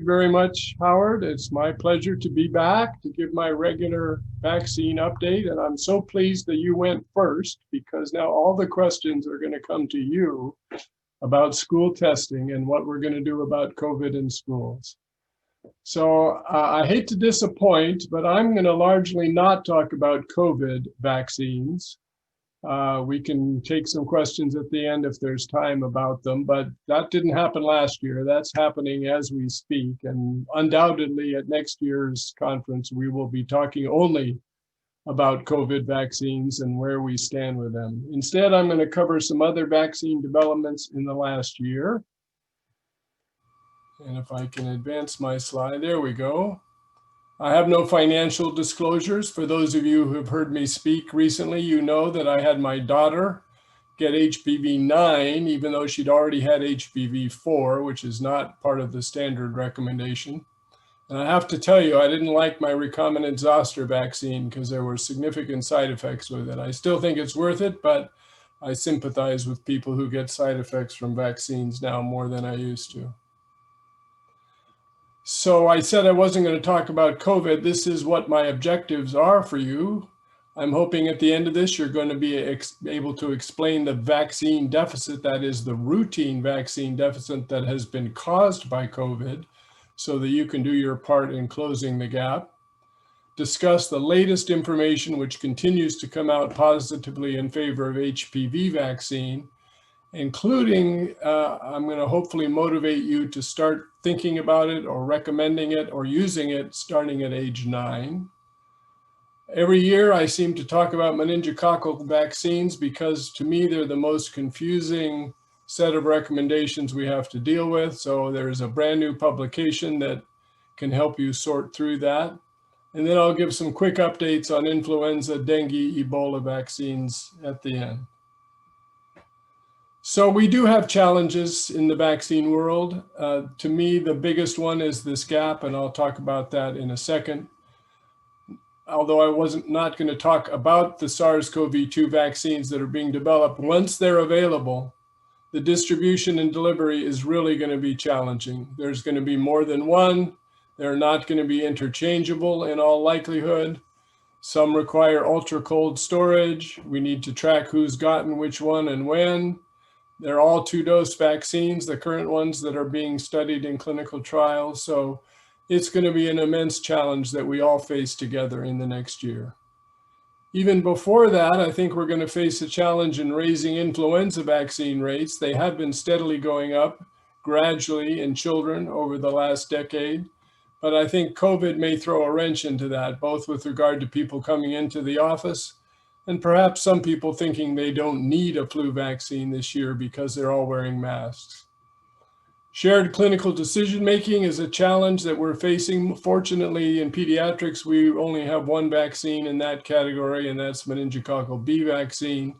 you very much, Howard. It's my pleasure to be back to give my regular vaccine update. And I'm so pleased that you went first, because now all the questions are going to come to you about school testing and what we're going to do about COVID in schools. So I hate to disappoint, but I'm going to largely not talk about COVID vaccines. We can take some questions at the end if there's time about them, but that didn't happen last year. That's happening as we speak. And undoubtedly at next year's conference, we will be talking only about COVID vaccines and where we stand with them. Instead, I'm going to cover some other vaccine developments in the last year. And if I can advance my slide, there we go. I have no financial disclosures. For those of you who have heard me speak recently, you know that I had my daughter get HPV-9, even though she'd already had HPV-4, which is not part of the standard recommendation. And I have to tell you, I didn't like my recombinant zoster vaccine because there were significant side effects with it. I still think it's worth it, but I sympathize with people who get side effects from vaccines now more than I used to. So I said I wasn't going to talk about COVID. This is what my objectives are for you. I'm hoping at the end of this, you're going to be able to explain the vaccine deficit, that is the routine vaccine deficit that has been caused by COVID, so that you can do your part in closing the gap. Discuss the latest information which continues to come out positively in favor of HPV vaccine, including, I'm going to hopefully motivate you to start thinking about it or recommending it or using it starting at age 9. Every year I seem to talk about meningococcal vaccines because to me they're the most confusing set of recommendations we have to deal with. So there's a brand new publication that can help you sort through that. And then I'll give some quick updates on influenza, dengue, Ebola vaccines at the end. So we do have challenges in the vaccine world. To me, the biggest one is this gap, and I'll talk about that in a second. Although I wasn't not going to talk about the SARS-CoV-2 vaccines that are being developed, once they're available, the distribution and delivery is really going to be challenging. There's going to be more than one. They're not going to be interchangeable in all likelihood. Some require ultra cold storage. We need to track who's gotten which one and when. They're all 2-dose vaccines, the current ones that are being studied in clinical trials. So it's going to be an immense challenge that we all face together in the next year. Even before that, I think we're going to face a challenge in raising influenza vaccine rates. They have been steadily going up gradually in children over the last decade. But I think COVID may throw a wrench into that, both with regard to people coming into the office and perhaps some people thinking they don't need a flu vaccine this year because they're all wearing masks. Shared clinical decision-making is a challenge that we're facing. Fortunately, in pediatrics, we only have one vaccine in that category, and that's meningococcal B vaccine.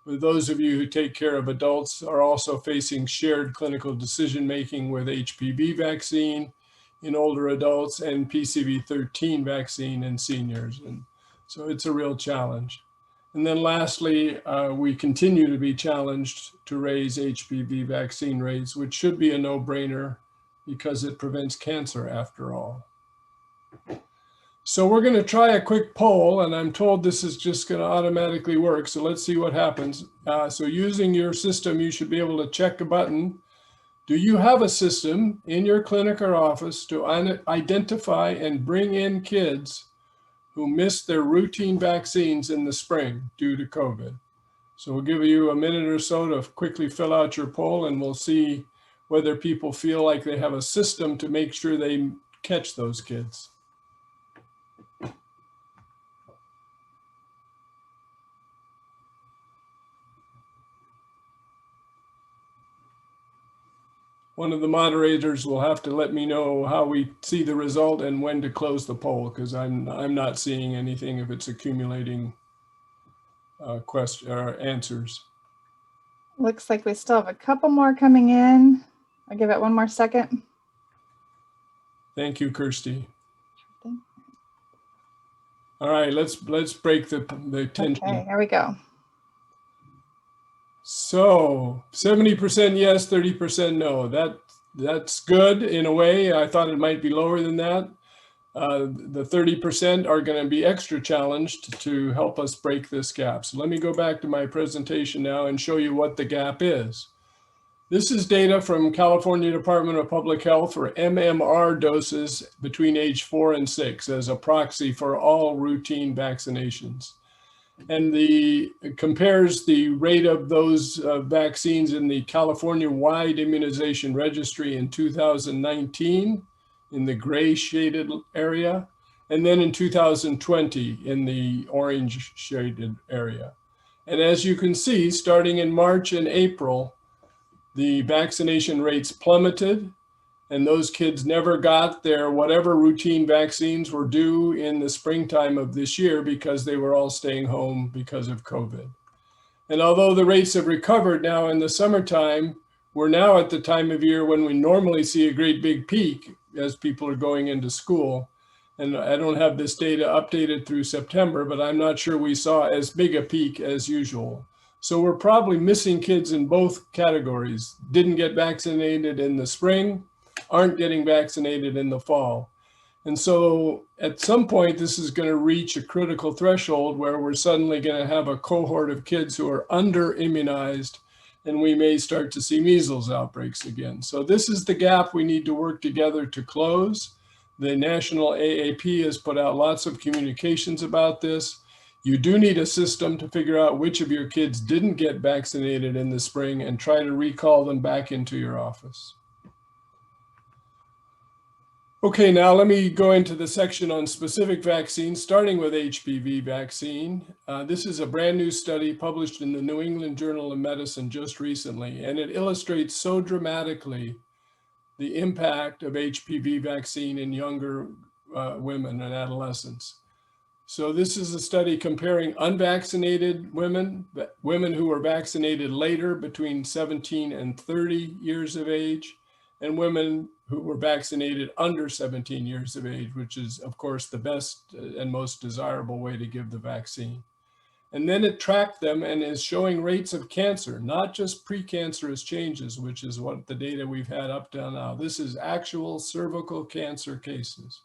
But those of you who take care of adults are also facing shared clinical decision-making with HPV vaccine in older adults and PCV13 vaccine in seniors. And so it's a real challenge. And then lastly, we continue to be challenged to raise HPV vaccine rates, which should be a no-brainer because it prevents cancer after all. So we're going to try a quick poll, and I'm told this is just going to automatically work. So let's see what happens. So using your system, you should be able to check a button. Do you have a system in your clinic or office to identify and bring in kids who missed their routine vaccines in the spring due to COVID? So we'll give you a minute or so to quickly fill out your poll, and we'll see whether people feel like they have a system to make sure they catch those kids. One of the moderators will have to let me know how we see the result and when to close the poll, because I'm not seeing anything if it's accumulating answers. Looks like we still have a couple more coming in. I'll give it one more second. Thank you, Kirsty. All right, let's break the tension. Okay, here we go. So 70% yes, 30% no. that's good in a way. I thought it might be lower than that. The 30% are going to be extra challenged to help us break this gap. So let me go back to my presentation now and show you what the gap is. This is data from California Department of Public Health for MMR doses between age 4 and 6 as a proxy for all routine vaccinations. And compares the rate of those vaccines in the California-wide immunization registry in 2019 in the gray shaded area, and then in 2020 in the orange shaded area. And as you can see, starting in March and April, the vaccination rates plummeted, and those kids never got their whatever routine vaccines were due in the springtime of this year because they were all staying home because of COVID. And although the rates have recovered now in the summertime, we're now at the time of year when we normally see a great big peak as people are going into school. And I don't have this data updated through September, but I'm not sure we saw as big a peak as usual. So we're probably missing kids in both categories. Didn't get vaccinated in the spring, aren't getting vaccinated in the fall. And so at some point, this is going to reach a critical threshold where we're suddenly going to have a cohort of kids who are under immunized, and we may start to see measles outbreaks again. So this is the gap we need to work together to close. The national AAP has put out lots of communications about this. You do need a system to figure out which of your kids didn't get vaccinated in the spring and try to recall them back into your office. Okay, now let me go into the section on specific vaccines, starting with HPV vaccine. This is a brand new study published in the New England Journal of Medicine just recently, and it illustrates so dramatically the impact of HPV vaccine in younger women and adolescents. So this is a study comparing unvaccinated women, women who were vaccinated later between 17 and 30 years of age, and women who were vaccinated under 17 years of age, which is, of course, the best and most desirable way to give the vaccine. And then it tracked them and is showing rates of cancer, not just precancerous changes, which is what the data we've had up till now. This is actual cervical cancer cases.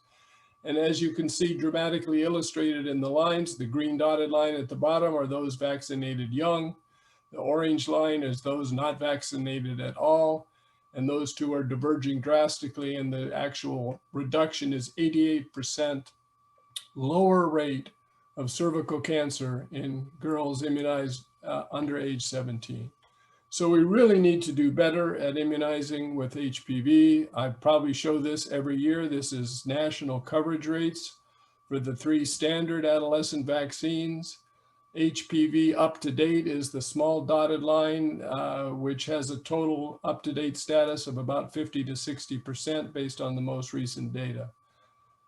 And as you can see dramatically illustrated in the lines, the green dotted line at the bottom are those vaccinated young. The orange line is those not vaccinated at all. And those two are diverging drastically, and the actual reduction is 88% lower rate of cervical cancer in girls immunized under age 17. So we really need to do better at immunizing with HPV. I probably show this every year. This is national coverage rates for the 3 standard adolescent vaccines. HPV up to date is the small dotted line, which has a total up to date status of about 50 to 60% based on the most recent data.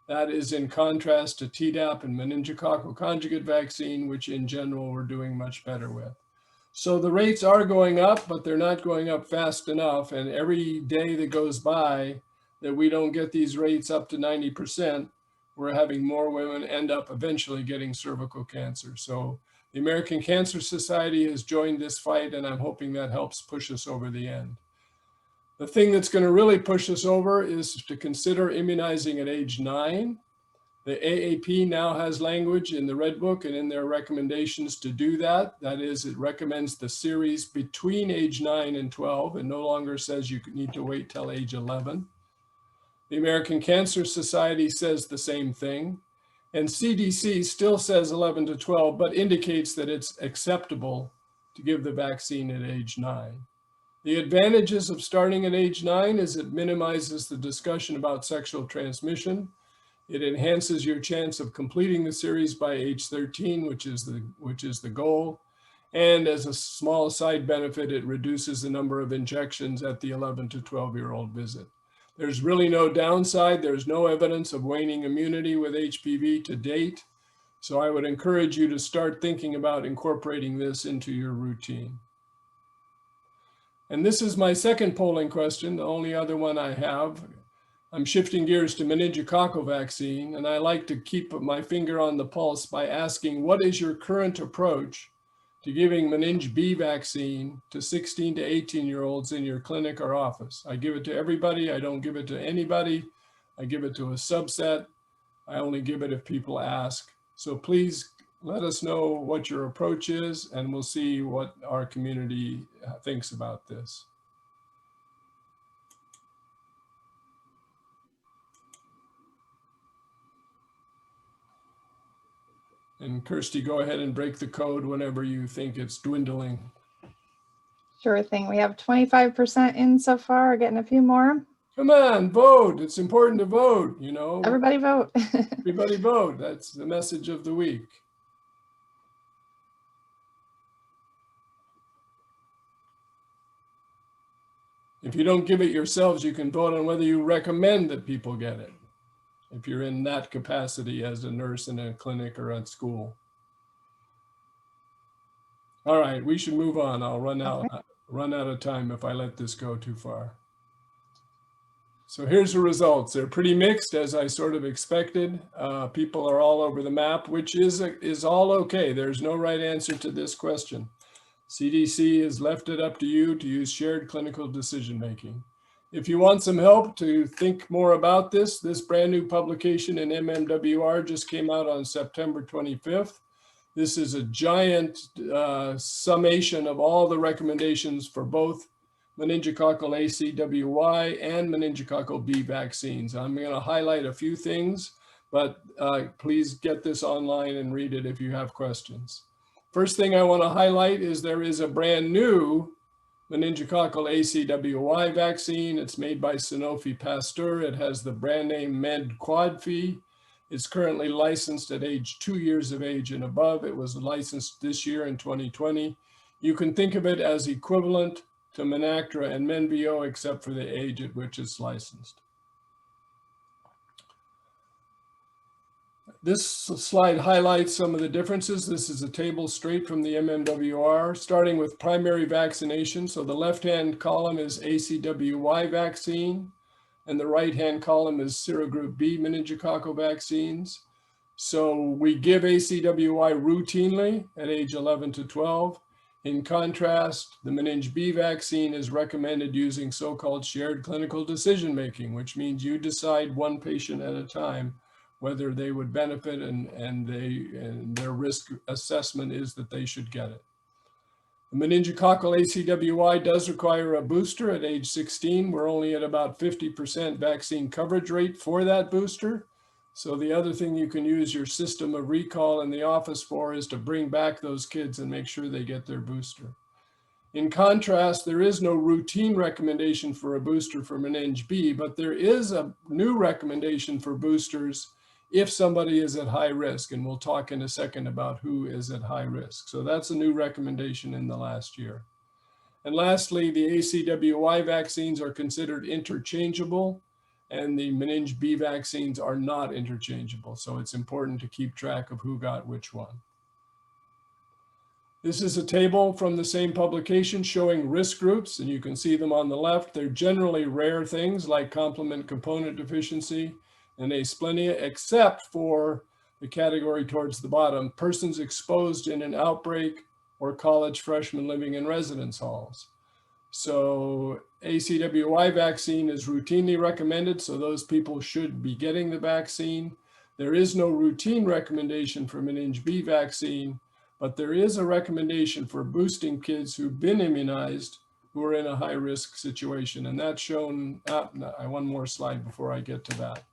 That is in contrast to Tdap and meningococcal conjugate vaccine, which in general we're doing much better with. So the rates are going up, but they're not going up fast enough. And every day that goes by that we don't get these rates up to 90%, we're having more women end up eventually getting cervical cancer. So the American Cancer Society has joined this fight, and I'm hoping that helps push us over the end. The thing that's going to really push us over is to consider immunizing at age 9. The AAP now has language in the Red Book and in their recommendations to do that. That is, it recommends the series between age 9 and 12 and no longer says you need to wait till age 11. The American Cancer Society says the same thing. And CDC still says 11 to 12, but indicates that it's acceptable to give the vaccine at age 9. The advantages of starting at age 9 is it minimizes the discussion about sexual transmission. It enhances your chance of completing the series by age 13, which is the goal. And as a small side benefit, it reduces the number of injections at the 11 to 12-year-old visit. There's really no downside. There's no evidence of waning immunity with HPV to date. So I would encourage you to start thinking about incorporating this into your routine. And this is my second polling question, the only other one I have. I'm shifting gears to meningococcal vaccine, and I like to keep my finger on the pulse by asking, what is your current approach to giving MMWR vaccine to 16 to 18-year-olds in your clinic or office. I give it to everybody. I don't give it to anybody. I give it to a subset. I only give it if people ask. So please let us know what your approach is, and we'll see what our community thinks about this. And Kirsty, go ahead and break the code whenever you think it's dwindling. Sure thing. We have 25% in so far, getting a few more. Come on, vote. It's important to vote, you know. Everybody vote. Everybody vote. That's the message of the week. If you don't give it yourselves, you can vote on whether you recommend that people get it, if you're in that capacity as a nurse in a clinic or at school. All right, we should move on. I'll run out of time if I let this go too far. So here's the results. They're pretty mixed, as I sort of expected. People are all over the map, which is all okay. There's no right answer to this question. CDC has left it up to you to use shared clinical decision-making. If you want some help to think more about this brand new publication in MMWR just came out on September 25th. This is a giant summation of all the recommendations for both meningococcal ACWY and meningococcal B vaccines. I'm going to highlight a few things, but please get this online and read it if you have questions. First thing I want to highlight is there is a brand new meningococcal ACWY vaccine. It's made by Sanofi Pasteur. It has the brand name MedQuadfi. It's currently licensed at age 2 years of age and above. It was licensed this year in 2020. You can think of it as equivalent to Menactra and Menveo, except for the age at which it's licensed. This slide highlights some of the differences. This is a table straight from the MMWR, starting with primary vaccination. So the left-hand column is ACWY vaccine, and the right-hand column is serogroup B meningococcal vaccines. So we give ACWY routinely at age 11 to 12. In contrast, the MMWR vaccine is recommended using so-called shared clinical decision-making, which means you decide one patient at a time whether they would benefit and their risk assessment is that they should get it. The meningococcal ACWY does require a booster at age 16. We're only at about 50% vaccine coverage rate for that booster. So the other thing you can use your system of recall in the office for is to bring back those kids and make sure they get their booster. In contrast, there is no routine recommendation for a booster for MMWR, but there is a new recommendation for boosters if somebody is at high risk, and we'll talk in a second about who is at high risk. So that's a new recommendation in the last year. And lastly, the ACWY vaccines are considered interchangeable, and the MMWR vaccines are not interchangeable. So it's important to keep track of who got which one. This is a table from the same publication showing risk groups, and you can see them on the left. They're generally rare things like complement component deficiency and asplenia, except for the category towards the bottom, persons exposed in an outbreak or college freshmen living in residence halls. So ACWY vaccine is routinely recommended, so those people should be getting the vaccine. There is no routine recommendation for MMWR vaccine, but there is a recommendation for boosting kids who've been immunized who are in a high risk situation. And that's shown, one more slide before I get to that.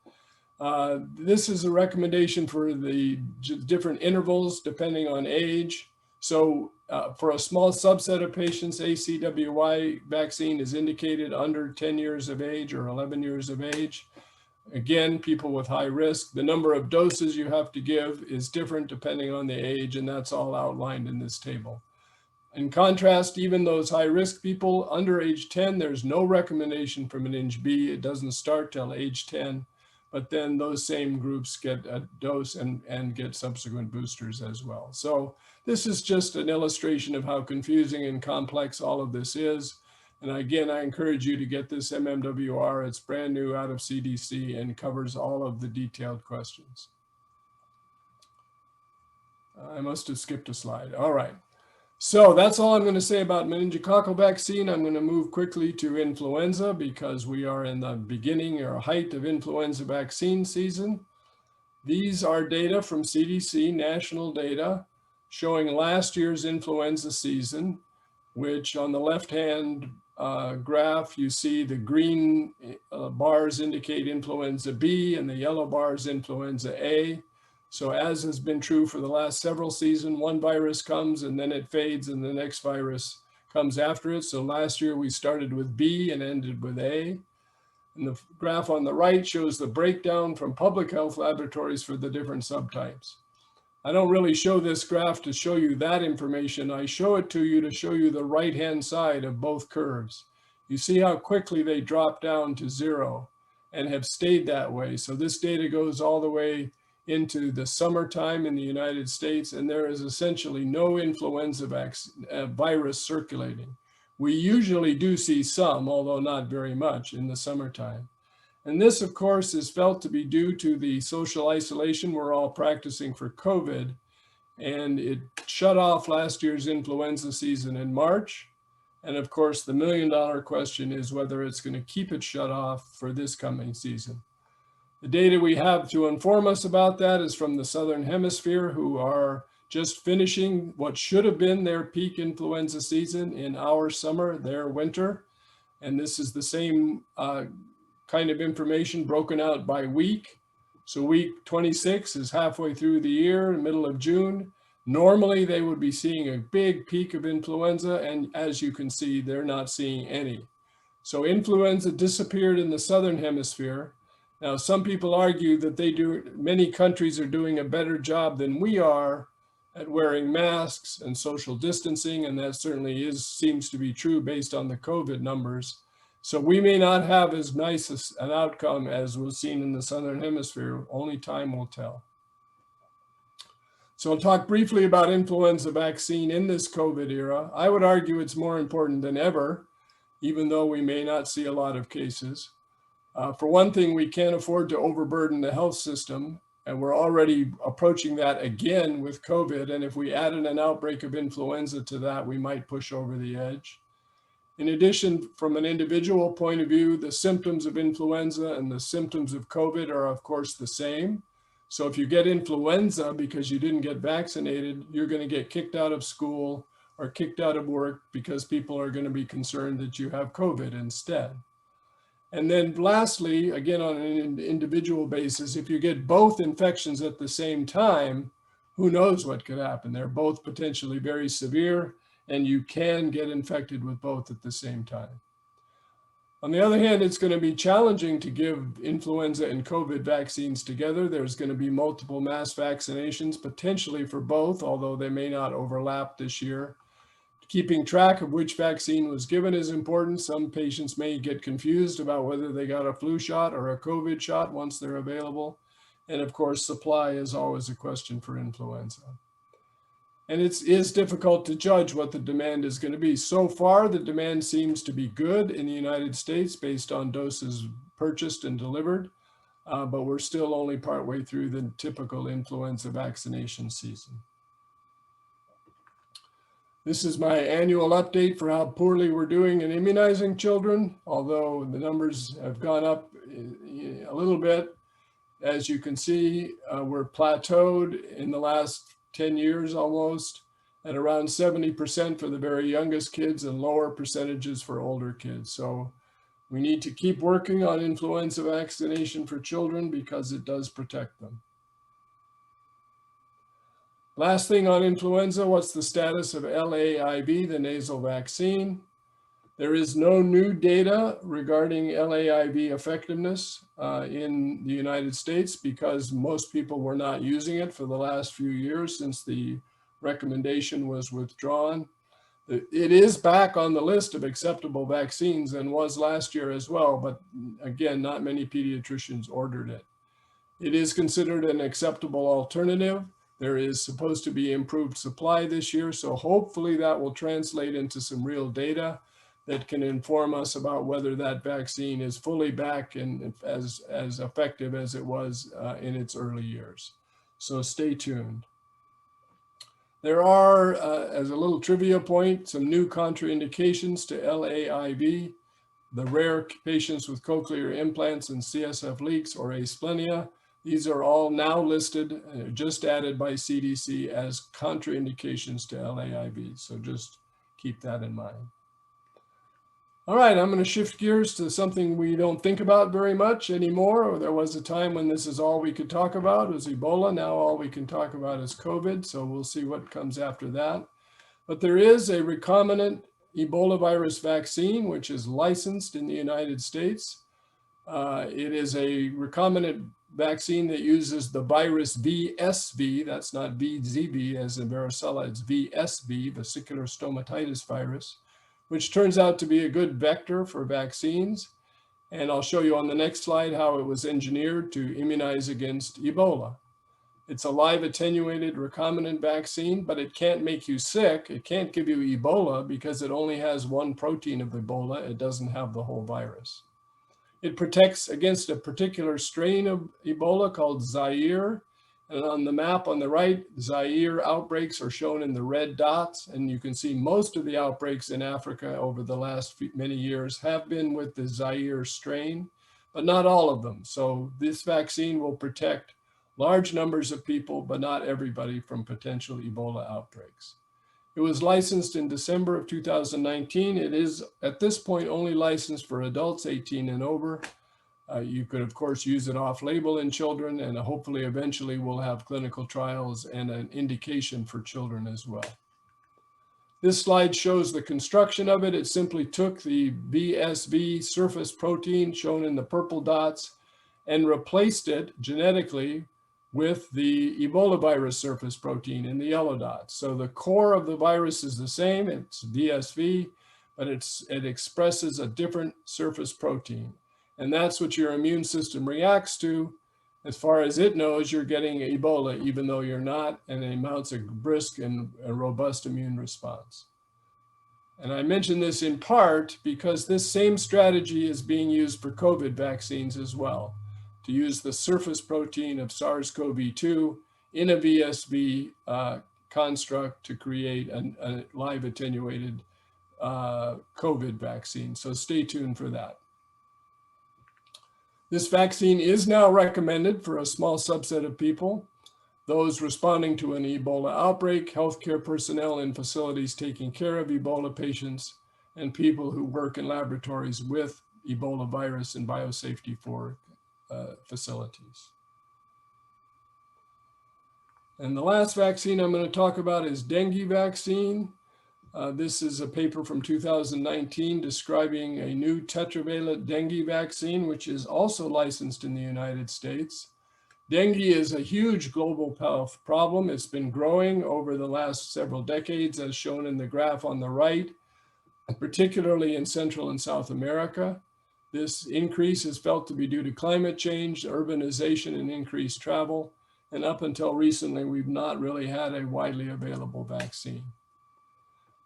This is a recommendation for the different intervals depending on age. So for a small subset of patients, ACWY vaccine is indicated under 10 years of age or 11 years of age. Again, people with high risk, the number of doses you have to give is different depending on the age, and that's all outlined in this table. In contrast, even those high risk people under age 10, there's no recommendation for MMWR. It doesn't start till age 10. But then those same groups get a dose and get subsequent boosters as well. So this is just an illustration of how confusing and complex all of this is. And again, I encourage you to get this MMWR. It's brand new out of CDC and covers all of the detailed questions. I must have skipped a slide. All right. So that's all I'm going to say about meningococcal vaccine. I'm going to move quickly to influenza because we are in the beginning or height of influenza vaccine season. These are data from CDC, national data, showing last year's influenza season, which on the left-hand graph, you see the green bars indicate influenza B and the yellow bars influenza A. So as has been true for the last several seasons, one virus comes and then it fades and the next virus comes after it. So last year we started with B and ended with A. And the graph on the right shows the breakdown from public health laboratories for the different subtypes. I don't really show this graph to show you that information. I show it to you to show you the right-hand side of both curves. You see how quickly they drop down to 0 and have stayed that way. So this data goes all the way into the summertime in the United States, and there is essentially no influenza virus circulating. We usually do see some, although not very much, in the summertime. And this, of course, is felt to be due to the social isolation we're all practicing for COVID. And it shut off last year's influenza season in March. And of course, the million-dollar question is whether it's going to keep it shut off for this coming season. The data we have to inform us about that is from the Southern Hemisphere, who are just finishing what should have been their peak influenza season in our summer, their winter. And this is the same kind of information broken out by week. So week 26 is halfway through the year, middle of June. Normally they would be seeing a big peak of influenza, and as you can see, they're not seeing any. So influenza disappeared in the Southern Hemisphere. Now, some people argue that many countries are doing a better job than we are at wearing masks and social distancing, and that certainly seems to be true based on the COVID numbers. So we may not have as nice an outcome as was seen in the Southern Hemisphere. Only time will tell. So I'll talk briefly about influenza vaccine in this COVID era. I would argue it's more important than ever, even though we may not see a lot of cases. For one thing, we can't afford to overburden the health system, and we're already approaching that again with COVID. And if we added an outbreak of influenza to that, we might push over the edge. In addition, from an individual point of view, the symptoms of influenza and the symptoms of COVID are, of course, the same. So if you get influenza because you didn't get vaccinated, you're going to get kicked out of school or kicked out of work because people are going to be concerned that you have COVID instead. And then lastly, again, on an individual basis, if you get both infections at the same time, who knows what could happen? They're both potentially very severe, and you can get infected with both at the same time. On the other hand, it's going to be challenging to give influenza and COVID vaccines together. There's going to be multiple mass vaccinations, potentially for both, although they may not overlap this year. Keeping track of which vaccine was given is important. Some patients may get confused about whether they got a flu shot or a COVID shot once they're available. And of course, supply is always a question for influenza. And it is difficult to judge what the demand is going to be. So far, the demand seems to be good in the United States based on doses purchased and delivered, but we're still only partway through the typical influenza vaccination season. This is my annual update for how poorly we're doing in immunizing children, although the numbers have gone up a little bit. As you can see, we're plateaued in the last 10 years almost at around 70% for the very youngest kids and lower percentages for older kids. So we need to keep working on influenza vaccination for children because it does protect them. Last thing on influenza, what's the status of LAIV, the nasal vaccine? There is no new data regarding LAIV effectiveness in the United States because most people were not using it for the last few years since the recommendation was withdrawn. It is back on the list of acceptable vaccines and was last year as well, but again, not many pediatricians ordered it. It is considered an acceptable alternative. There is supposed to be improved supply this year, so hopefully that will translate into some real data that can inform us about whether that vaccine is fully back and as effective as it was in its early years. So stay tuned. There are, as a little trivia point, some new contraindications to LAIV, the rare patients with cochlear implants and CSF leaks or asplenia. These are all now listed, just added by CDC as contraindications to LAIV. So just keep that in mind. All right, I'm going to shift gears to something we don't think about very much anymore. There was a time when this is all we could talk about was Ebola. Now all we can talk about is COVID. So we'll see what comes after that. But there is a recombinant Ebola virus vaccine, which is licensed in the United States. It is a recombinant vaccine that uses the virus VSV. That's not VZV as in varicella, it's VSV, vesicular stomatitis virus, which turns out to be a good vector for vaccines. And I'll show you on the next slide how it was engineered to immunize against Ebola. It's a live attenuated recombinant vaccine, but it can't make you sick. It can't give you Ebola because it only has one protein of Ebola. It doesn't have the whole virus. It protects against a particular strain of Ebola called Sawyer. And on the map on the right, Sawyer outbreaks are shown in the red dots. And you can see most of the outbreaks in Africa over the last many years have been with the Sawyer strain, but not all of them. So this vaccine will protect large numbers of people, but not everybody, from potential Ebola outbreaks. It was licensed in December of 2019. It is at this point only licensed for adults 18 and over. You could, of course, use it off-label in children, and hopefully eventually we'll have clinical trials and an indication for children as well. This slide shows the construction of it. It simply took the VSV surface protein shown in the purple dots and replaced it genetically with the Ebola virus surface protein in the yellow dots. So the core of the virus is the same, it's VSV, but it expresses a different surface protein. And that's what your immune system reacts to. As far as it knows, you're getting Ebola, even though you're not, and it mounts a brisk and a robust immune response. And I mention this in part because this same strategy is being used for COVID vaccines as well, to use the surface protein of SARS-CoV-2 in a VSV construct to create a live attenuated COVID vaccine. So stay tuned for that. This vaccine is now recommended for a small subset of people, those responding to an Ebola outbreak, healthcare personnel in facilities taking care of Ebola patients, and people who work in laboratories with Ebola virus and biosafety for facilities. And the last vaccine I'm going to talk about is Dengue Vaccine. This is a paper from 2019 describing a new tetravalent dengue vaccine, which is also licensed in the United States. Dengue is a huge global health problem. It's been growing over the last several decades, as shown in the graph on the right, particularly in Central and South America. This increase is felt to be due to climate change, urbanization, and increased travel. And up until recently, we've not really had a widely available vaccine.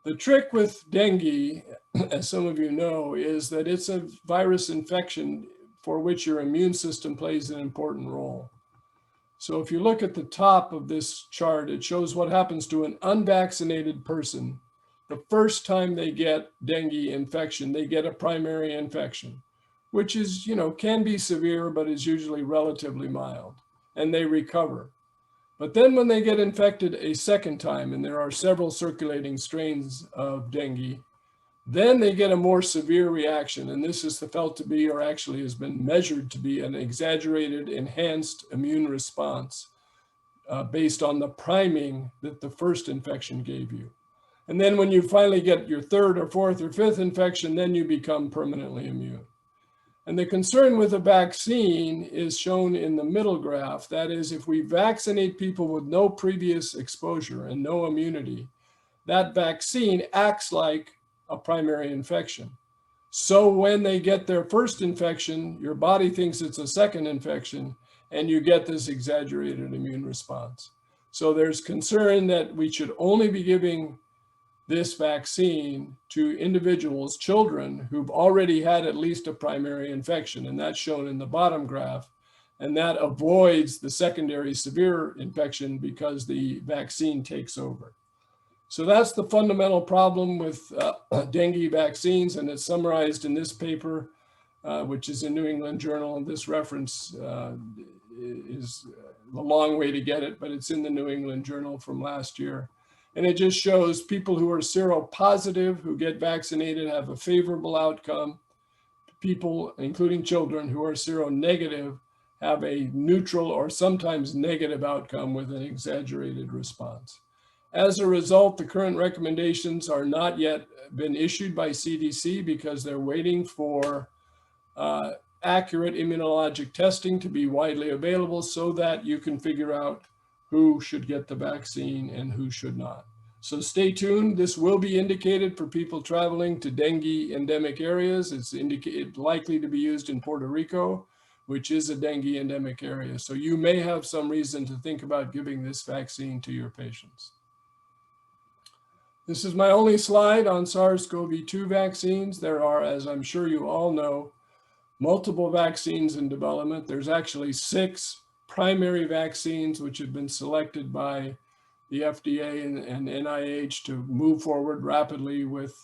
The trick with dengue, as some of you know, is that it's a virus infection for which your immune system plays an important role. So if you look at the top of this chart, it shows what happens to an unvaccinated person. The first time they get dengue infection, they get a primary infection, which is, can be severe, but is usually relatively mild, and they recover. But then when they get infected a second time, and there are several circulating strains of dengue, then they get a more severe reaction. And this is felt to be, or actually has been measured to be, an exaggerated, enhanced immune response based on the priming that the first infection gave you. And then when you finally get your third or fourth or fifth infection, then you become permanently immune. And the concern with a vaccine is shown in the middle graph. That is, if we vaccinate people with no previous exposure and no immunity, that vaccine acts like a primary infection. So when they get their first infection, your body thinks it's a second infection, and you get this exaggerated immune response. So there's concern that we should only be giving this vaccine to individuals, children, who've already had at least a primary infection, and that's shown in the bottom graph. And that avoids the secondary severe infection because the vaccine takes over. So that's the fundamental problem with dengue vaccines, and it's summarized in this paper, which is in New England Journal. This reference is a long way to get it, but it's in the New England Journal from last year. And it just shows people who are seropositive, who get vaccinated, have a favorable outcome. People, including children, who are seronegative, have a neutral or sometimes negative outcome with an exaggerated response. As a result, the current recommendations are not yet been issued by CDC because they're waiting for accurate immunologic testing to be widely available so that you can figure out who should get the vaccine and who should not. So stay tuned. This will be indicated for people traveling to dengue endemic areas. It's likely to be used in Puerto Rico, which is a dengue endemic area. So you may have some reason to think about giving this vaccine to your patients. This is my only slide on SARS-CoV-2 vaccines. There are, as I'm sure you all know, multiple vaccines in development. There's actually 6 primary vaccines which have been selected by the FDA and NIH to move forward rapidly with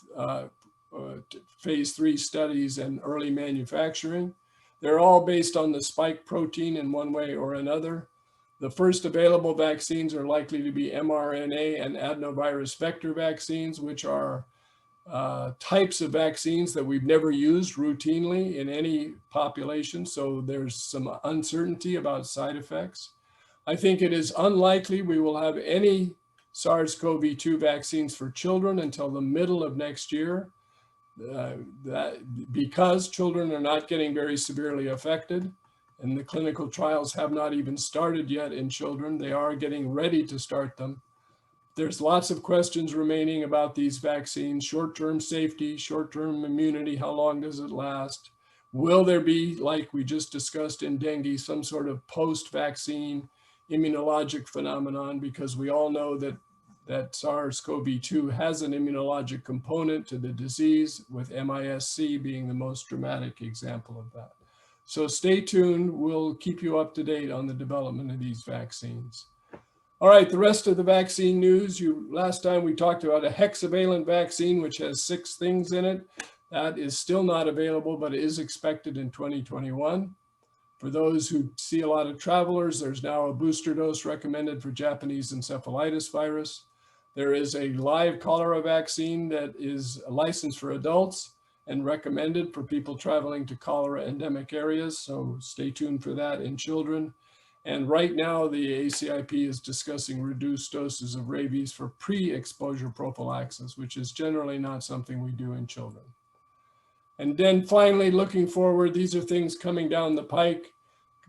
phase 3 studies and early manufacturing. They're all based on the spike protein in one way or another. The first available vaccines are likely to be mRNA and adenovirus vector vaccines, which are types of vaccines that we've never used routinely in any population. So there's some uncertainty about side effects. I think it is unlikely we will have any SARS-CoV-2 vaccines for children until the middle of next year, because children are not getting very severely affected, and the clinical trials have not even started yet in children. They are getting ready to start them. There's lots of questions remaining about these vaccines: short-term safety, short-term immunity, how long does it last? Will there be, like we just discussed in dengue, some sort of post-vaccine immunologic phenomenon? Because we all know that SARS-CoV-2 has an immunologic component to the disease, with MIS-C being the most dramatic example of that. So stay tuned. We'll keep you up to date on the development of these vaccines. All right, the rest of the vaccine news. Last time we talked about a hexavalent vaccine, which has 6 things in it. That is still not available, but is expected in 2021. For those who see a lot of travelers, there's now a booster dose recommended for Japanese encephalitis virus. There is a live cholera vaccine that is licensed for adults and recommended for people traveling to cholera endemic areas. So stay tuned for that in children. And right now, the ACIP is discussing reduced doses of rabies for pre-exposure prophylaxis, which is generally not something we do in children. And then finally, looking forward, these are things coming down the pike.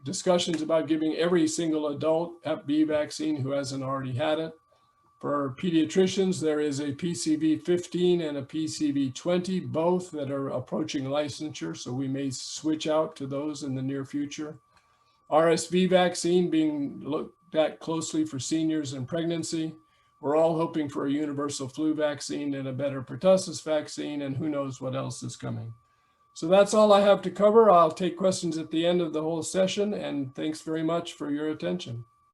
Discussions about giving every single adult Hep B vaccine who hasn't already had it. For pediatricians, there is a PCV 15 and a PCV 20, both that are approaching licensure, so we may switch out to those in the near future. RSV vaccine being looked at closely for seniors and pregnancy. We're all hoping for a universal flu vaccine and a better pertussis vaccine, and who knows what else is coming. So that's all I have to cover. I'll take questions at the end of the whole session, and thanks very much for your attention.